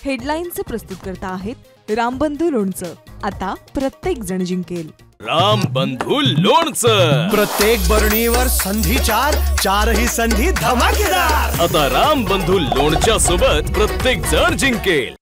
हेडलाईनचे प्रस्तुतकर्ता आहेत रामबंधू लोणचं। आता प्रत्येक जण जिंकेल। रामबंधू लोणचं। प्रत्येक बरणीवर संधी चारही संधी धमाकेदार। आता रामबंधू लोणच्या सोबत प्रत्येक जण जिंकेल।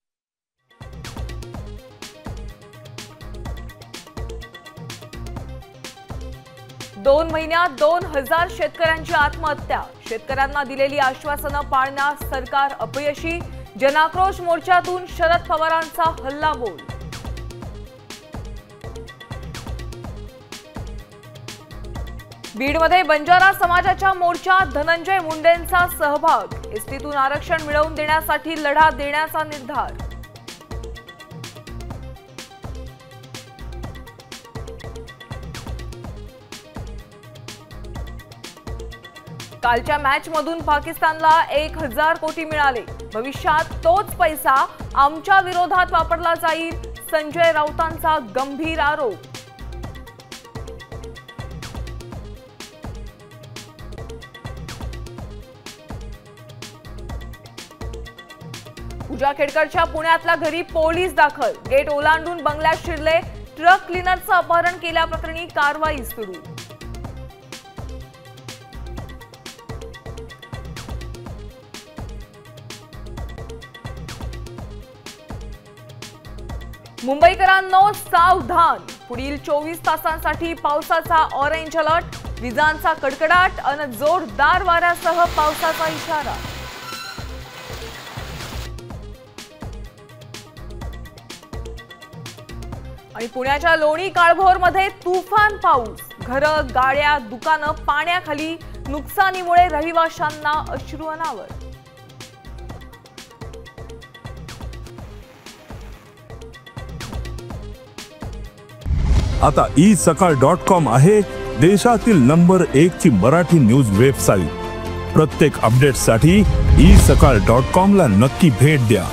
दोन महिन्यात 2000 शेतकऱ्यांची आत्महत्या। शेतकऱ्यांना दिलेली आश्वासनं पाळण्यास सरकार अपयशी। जनाक्रोश मोर्चातून शरद पवारांचा हल्लाबोल। बीडमध्ये बंजारा समाजाच्या मोर्चात धनंजय मुंडेंचा सहभाग। एसटीतून आरक्षण मिळवून देण्यासाठी लढा देण्याचा निर्धार। कालच्या मॅच मधून पाकिस्तानला 1000 कोटी मिळाले। भविष्यात तोच पैसा आमच्या विरोधात वापरला जाईल। संजय राऊतांचा गंभीर आरोप। पूजा खेडकरच्या पुण्यातल्या घरी पोलीस दाखल। गेट ओलांडून बंगल्यात शिरले। ट्रक क्लीनरचं अपहरण केल्याप्रकरणी कारवाई सुरू। मुंबईकरांनो सावधान। पुढील 24 तासांसाठी पावसाचा ऑरेंज अलर्ट। विजांचा कडकडाट आणि जोरदार वाऱ्यासह पावसाचा इशारा। आणि पुण्याच्या लोणी काळभोरमध्ये तुफान पाऊस। घरं, गाड्या, दुकानं पाण्याखाली। नुकसानीमुळे रहिवाशांना अश्रू अनावर। आता isakal.com आहे देशातील नंबर 1 ची मराठी न्यूज वेबसाईट। प्रत्येक अपडेटसाठी isakal.com ला नक्की भेट द्या।